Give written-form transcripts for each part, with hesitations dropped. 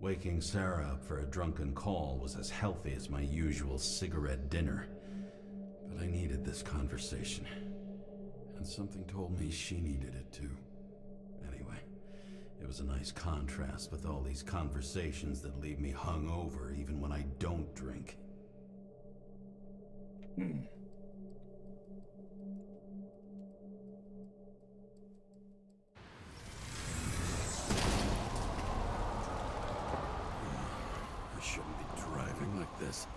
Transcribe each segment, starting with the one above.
Waking Sarah up for a drunken call was as healthy as my usual cigarette dinner. But I needed this conversation. And something told me she needed it too. Anyway, it was a nice contrast with all these conversations that leave me hungover even when I don't drink. I shouldn't be driving like this.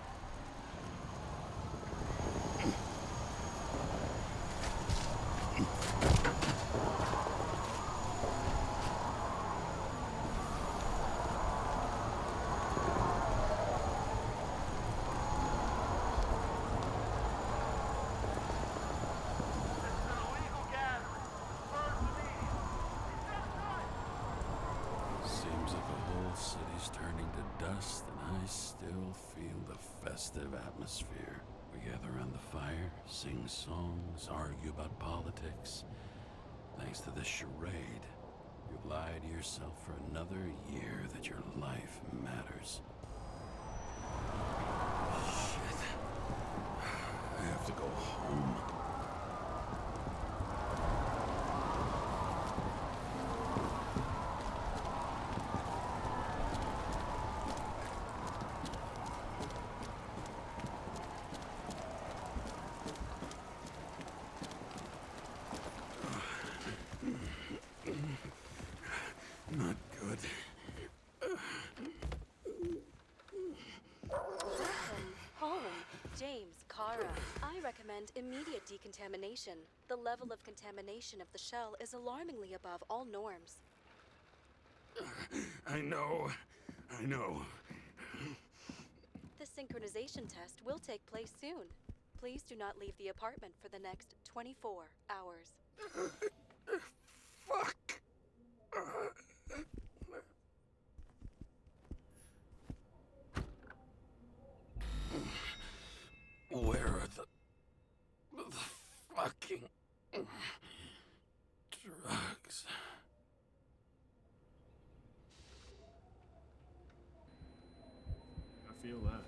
Seems like the whole city's turning to dust, and I still feel the festive atmosphere. We gather around the fire, sing songs, argue about politics. Thanks to this charade, you've lied to yourself for another year that your life matters. Shit. I have to go home. Not good. Home. James, Kara. I recommend immediate decontamination. The level of contamination of the shell is alarmingly above all norms. I know. The synchronization test will take place soon. Please do not leave the apartment for the next 24 hours. Fuck. Where are the fucking drugs? I feel that.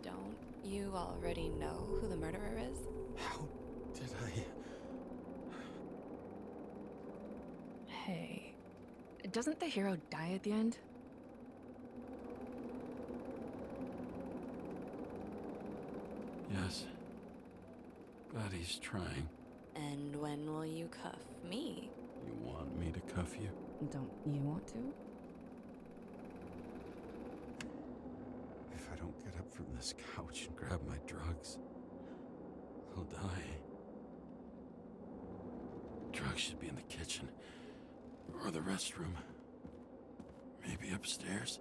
Don't you already know who the murderer is? How did I... Hey, doesn't the hero die at the end? Yes. But he's trying. And when will you cuff me? You want me to cuff you? Don't you want to? If I don't get up from this couch and grab my drugs, I'll die. Drugs should be in the kitchen. Or the restroom. Maybe upstairs.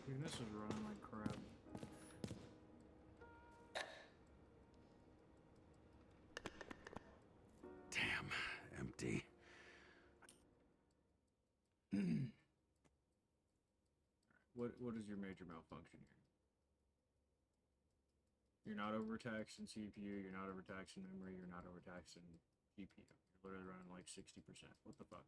Dude, this is running like crap. Damn, empty. What is your major malfunction here? You're not overtaxing CPU, you're not overtaxing memory, you're not overtaxing GPU. You're literally running like 60%. What the fuck?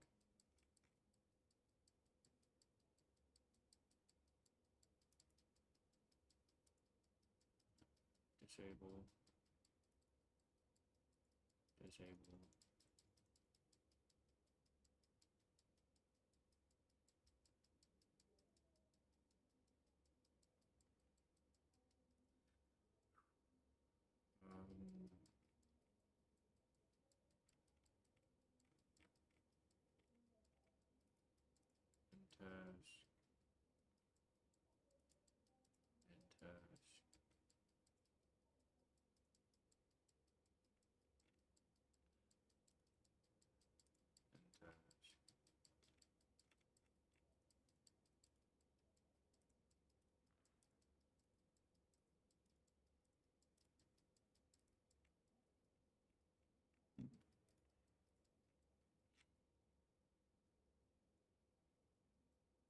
Disable. Disable. task. And task. And task.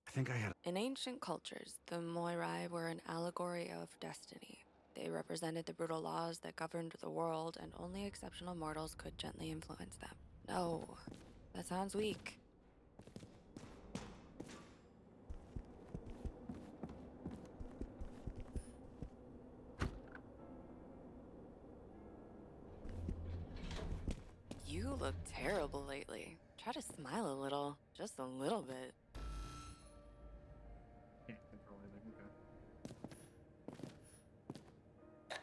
I think I had. In ancient cultures, the Moirai were an allegory of destiny. They represented the brutal laws that governed the world, and only exceptional mortals could gently influence them. No, that sounds weak. You look terrible lately. Try to smile a little, just a little bit. Can't control anything. Okay.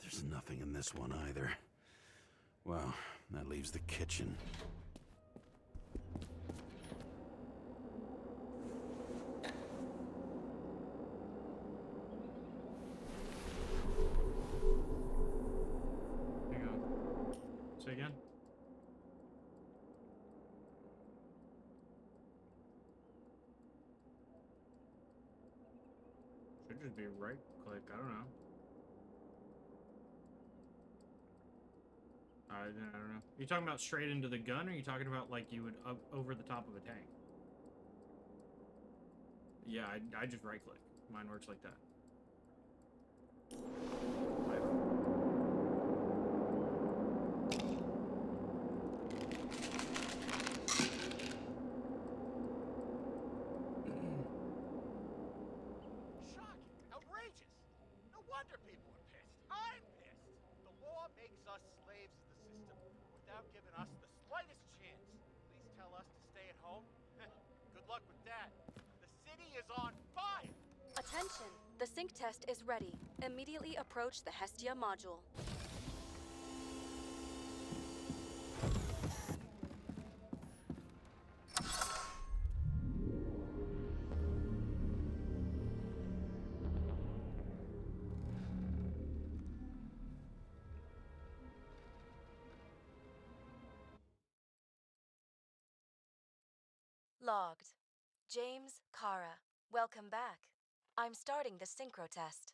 There's nothing in this one either. Well, that leaves the kitchen. Hang on. Say again? Should just be right click, I don't know. I don't know. Are you talking about straight into the gun, or are you talking about like you would up over the top of a tank? Yeah, I just right click. Mine works like that. Shocking! Outrageous! No wonder people are pissed. I'm pissed! The law makes us slaves of the system without giving us the slightest chance. Please tell us to stay at home? Good luck with that. The city is on fire! Attention! The sync test is ready. Immediately approach the Hestia module. Logged. James, Kara, welcome back. I'm starting the synchro test.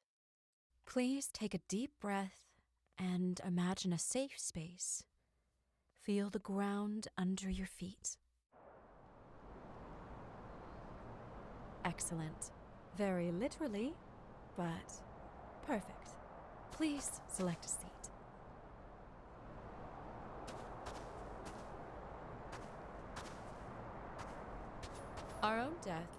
Please take a deep breath and imagine a safe space. Feel the ground under your feet. Excellent. Very literally, but perfect. Please select a seat. Our own death.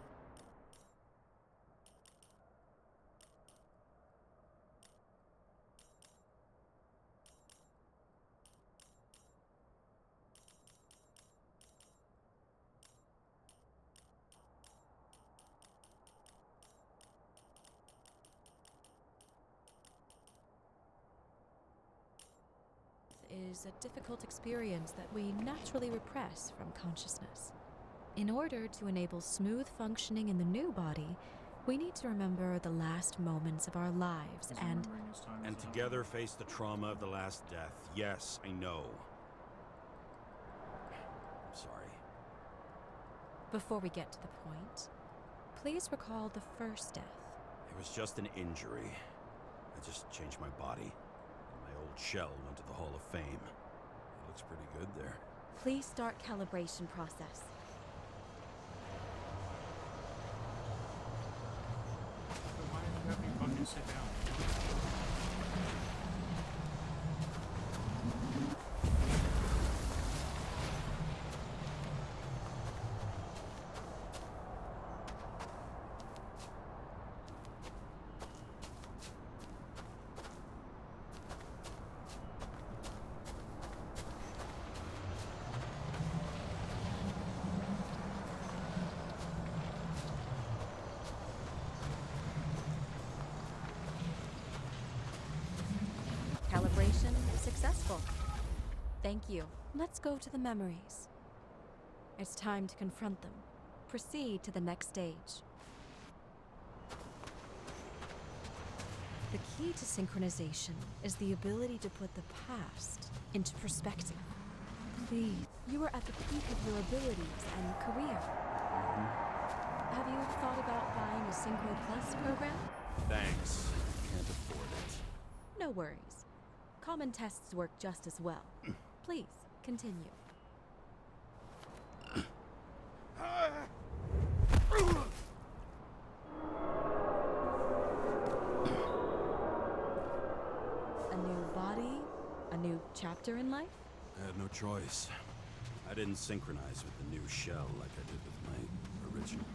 Is a difficult experience that we naturally repress from consciousness. In order to enable smooth functioning in the new body, we need to remember the last moments of our lives Is and remembering his time And as a- together face the trauma of the last death. Yes, I know. I'm sorry. before we get to the point, please recall the first death. It was just an injury. I just changed my body. And my old shell went to the Hall of Fame. It looks pretty good there. Please start calibration process. Why did you have me fucking sit down? Calibration successful. Thank you. Let's go to the memories. It's time to confront them. Proceed to the next stage. The key to synchronization is the ability to put the past into perspective. Please, you are at the peak of your abilities and career. Have you thought about buying a Synchro Plus program? Thanks. Can't afford it. No worries. Common tests work just as well. Please, continue. A new body? A new chapter in life? I had no choice. I didn't synchronize with the new shell like I did with my original.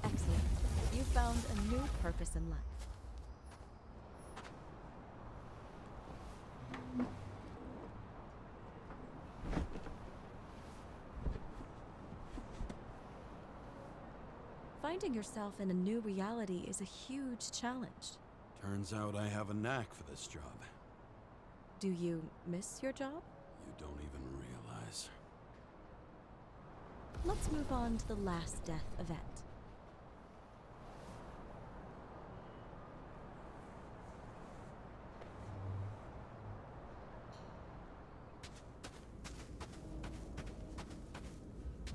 Excellent. You found a new purpose in life. Finding yourself in a new reality is a huge challenge. Turns out I have a knack for this job. Do you miss your job? You don't even realize. Let's move on to the last death event.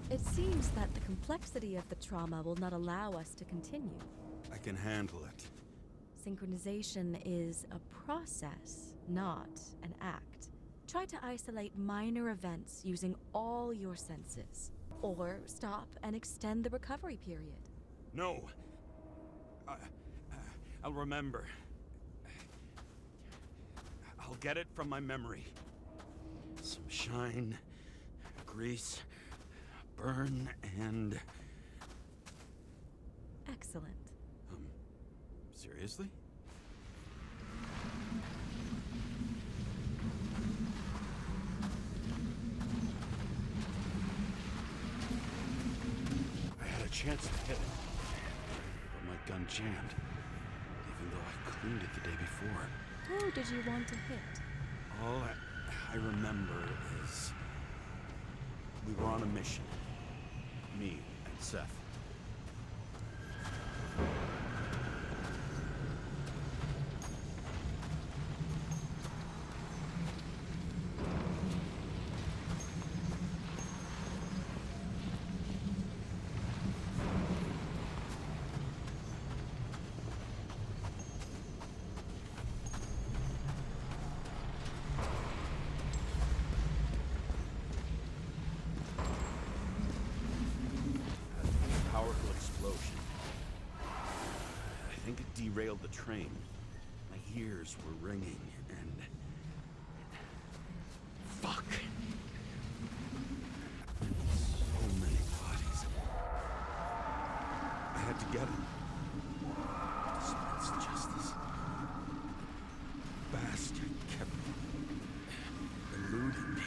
It seems that the complexity of the trauma will not allow us to continue. I can handle it. Synchronization is a process, not an act. Try to isolate minor events using all your senses. Or stop and extend the recovery period. No. I'll remember. I'll get it from my memory. Some shine, grease, burn, and... Excellent. Seriously? I had a chance to hit it, but my gun jammed, even though I cleaned it the day before. Who did you want to hit? All I remember is we were on a mission. Me and Seth. Powerful explosion. I think it derailed the train. My ears were ringing and... Fuck! So many bodies. I had to get him. Dispense justice. Bastard kept eluding me.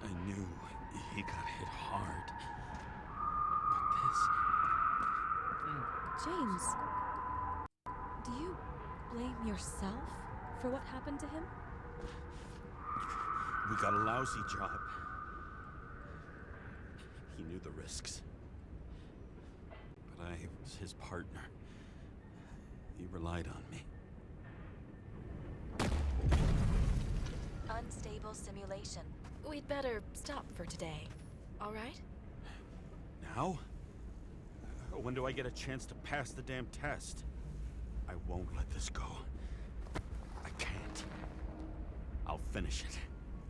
I knew he got hit hard. But this... James, do you blame yourself for what happened to him? We got a lousy job. He knew the risks. But I was his partner. He relied on me. Unstable simulation. We'd better stop for today. All right? Now? When do I get a chance to pass the damn test? I won't let this go. I can't. I'll finish it,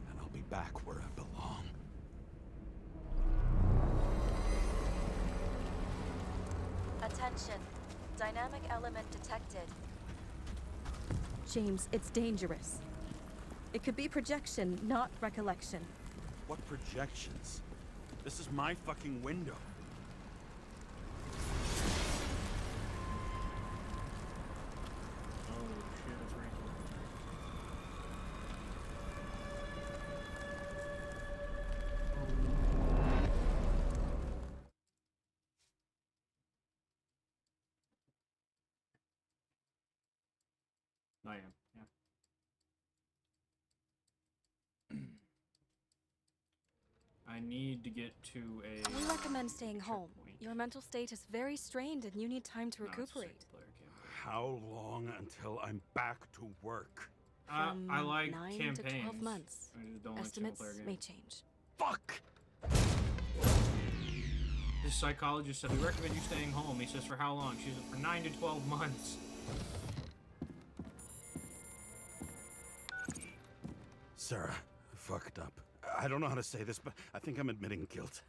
and I'll be back where I belong. Attention. Dynamic element detected. James, it's dangerous. It could be projection, not recollection. What projections? This is my fucking window. Oh shit, it's raining. I am. Yeah. I need to get to a. We recommend staying home. checkpoint. Your mental state is very strained and you need time to No, it's a recuperate. single-player campaign. How long until I'm back to work? From I like 9 campaigns. to 12 months. I just don't like Estimates single-player may games. change. Fuck! This psychologist said we recommend you staying home. He says for how long? She said for 9 to 12 months. Sarah, I fucked up. I don't know how to say this, but I think I'm admitting guilt.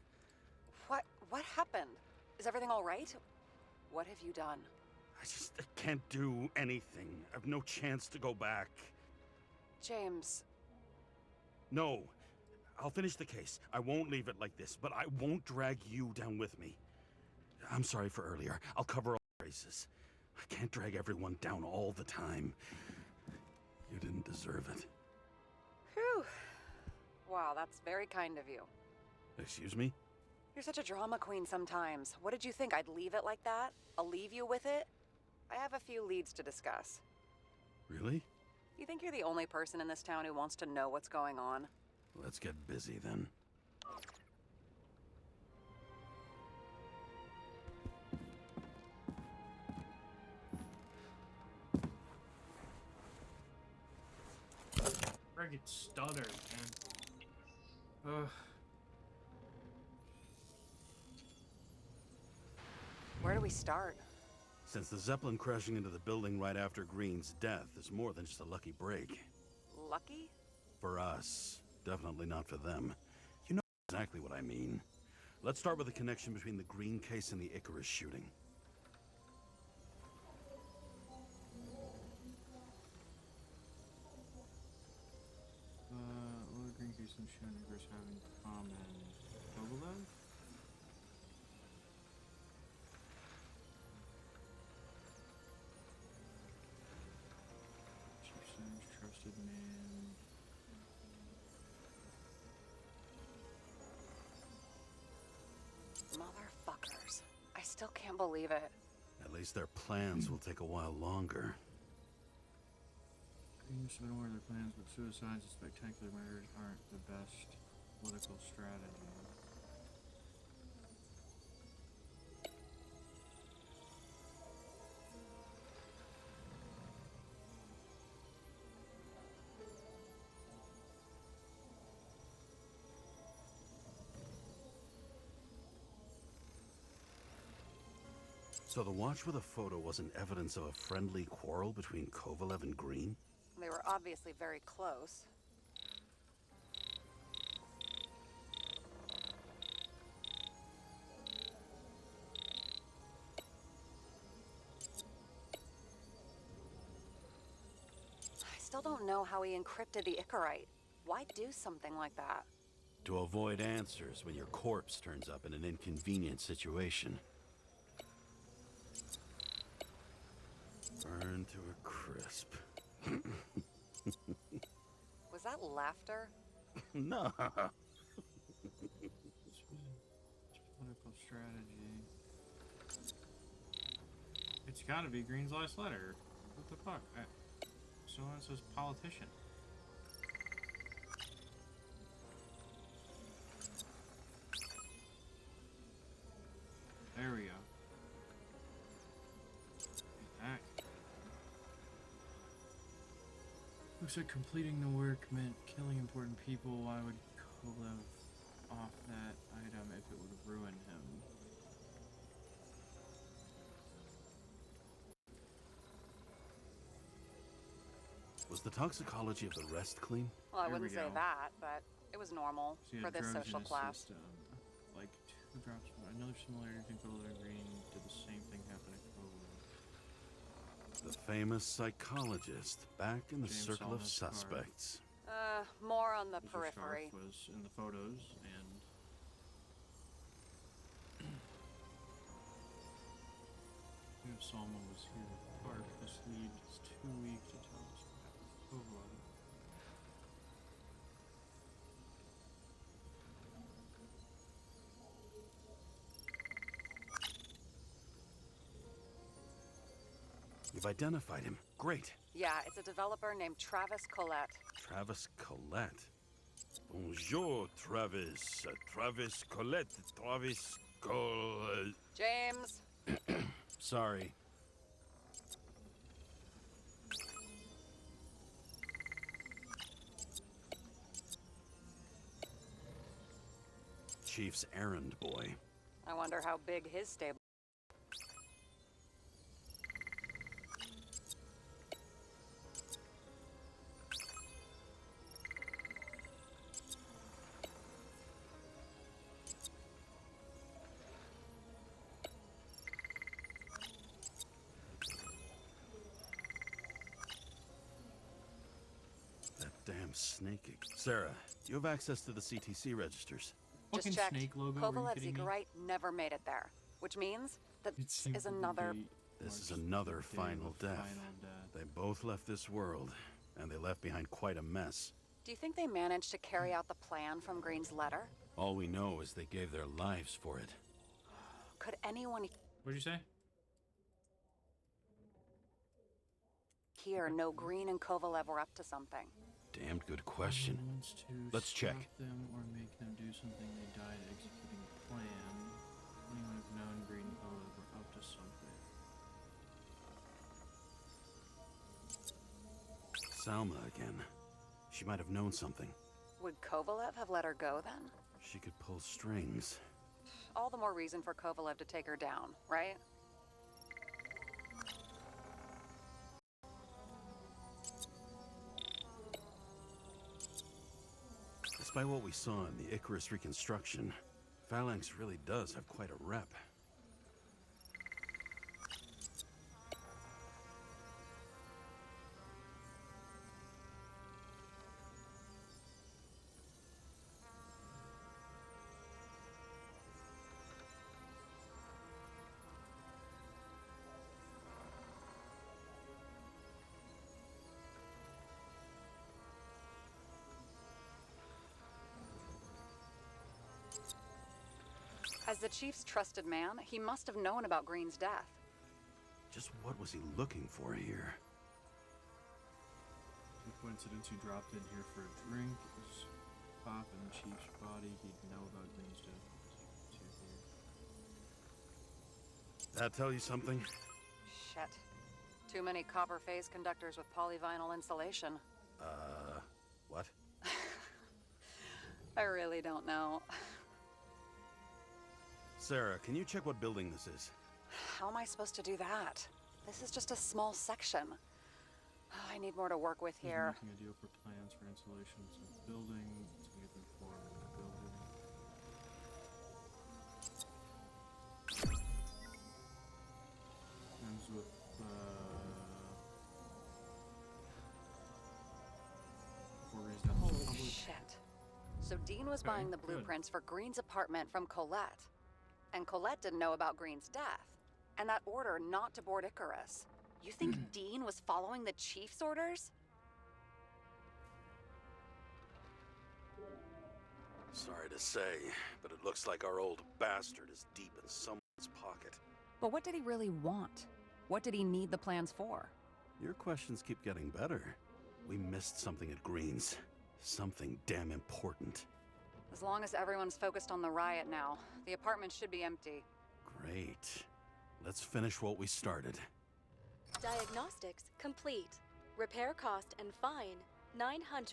What happened? Is everything all right? What have you done? I can't do anything. I've no chance to go back. James, No. I'll finish the case. I won't leave it like this, but I won't drag you down with me. I'm sorry for earlier. I'll cover all bases. I can't drag everyone down all the time. You didn't deserve it. whew. Wow, that's very kind of you. Excuse me? You're such a drama queen sometimes. What did you think? I'd leave it like that? I'll leave you with it? I have a few leads to discuss. Really? You think you're the only person in this town who wants to know what's going on? Let's get busy then. Friggin' stutter, man. Ugh. Where do we start? Since the Zeppelin crashing into the building right after Green's death is more than just a lucky break. Lucky? For us. Definitely not for them. You know exactly what I mean. Let's start with the connection between the Green case and the Icarus shooting. What do Green Case and Schoenegers have in common? Kovalev? Chief Sims, trusted man. Motherfuckers. I still can't believe it. At least their plans will take a while longer. Green must have been aware of their plans, but suicides and spectacular murders aren't the best political strategy. So the watch with a photo wasn't evidence of a friendly quarrel between Kovalev and Green? They were obviously very close. I still don't know how he encrypted the Icarite. Why do something like that? To avoid answers when your corpse turns up in an inconvenient situation. Burn to a crisp. Was that laughter? No. Political strategy. It's gotta be Green's last letter. What the fuck? So it says politician. There we go. Back. Looks like completing the work meant killing important people. Why would Kovalev off that item if it would ruin him? Was the toxicology of the rest clean? Well, I Here we wouldn't say go. that, but it was normal So you for had this drugs social in his class. system. Like 2 drops. Another similarity between Kovalev and Green did the same thing happen to Kovalev. The famous psychologist back in the James circle of Salma's car. suspects. More on the His periphery. scarf was in the photos, and if Salma was here at the park, this lead is too weak to tell us what happened to Kovalev. You've identified him. Great. Yeah, it's a developer named Travis Collette. Travis Collette. Bonjour, Travis. Travis Collette. Travis Collette. James! Sorry. Chief's errand boy. I wonder how big his stable. That damn snake. Sarah, you have access to the CTC registers. Just Fucking checked. snake logo, are you Kovalev's kidding me? Ziggurite never made it there, which means that It this seems is to another. be This is Mark's another day of final a death. final death. They both left this world, and they left behind quite a mess. Do you think they managed to carry out the plan from Green's letter? All we know is they gave their lives for it. Could anyone What'd you say? here know Green and Kovalev were up to something? Damned good question. Anyone wants to Let's check. stop them or make them do something they died executing a plan. Anyone have known Green and Kovalev were up to something. Salma again. She might have known something. Would Kovalev have let her go then? She could pull strings. All the more reason for Kovalev to take her down, right? Despite what we saw in the Icarus reconstruction, Phalanx really does have quite a rep. As the chief's trusted man, he must have known about Green's death. Just what was he looking for here? No coincidence he dropped in here for a drink. It was Pop in the Chief's body. He'd know about Green's death. That tell you something? Shit. Too many copper phase conductors with polyvinyl insulation. What? I really don't know. Sarah, can you check what building this is? How am I supposed to do that? This is just a small section. I need more to work with He's here. making a deal for plans for installations of the building to get them for the building. Ends with before Green's death was Holy public. shit. So Dean was Okay, buying the good. blueprints for Green's apartment from Colette. And Colette didn't know about Green's death. And that order not to board Icarus. You think Dean was following the chief's orders? Sorry to say, but it looks like our old bastard is deep in someone's pocket. But what did he really want? What did he need the plans for? Your questions keep getting better. We missed something at Green's. Something damn important. As long as everyone's focused on the riot now, the apartment should be empty. Great. Let's finish what we started. Diagnostics complete. Repair cost and fine $938.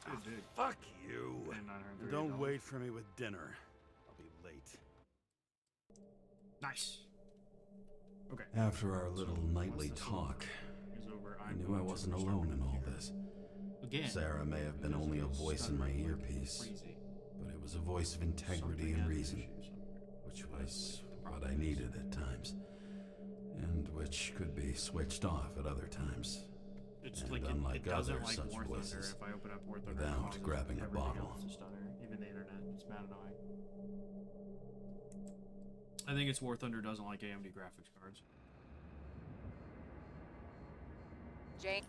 Good dig. Fuck you. And $938. Don't wait for me with dinner. I'll be late. Nice. Okay. After our little nightly talk, Is over. I knew I wasn't alone in all this. Again. Sarah may have been only a voice in my earpiece, Crazy. but it was a voice of integrity and reason, which was what I needed at times, and which could be switched off at other times. It's And like unlike it doesn't other like such War Thunder. voices, If I open up War Thunder, without it causes grabbing a everything bottle. else to stutter, even the internet. It's mad annoying. I think it's War Thunder doesn't like AMD graphics cards. Jane.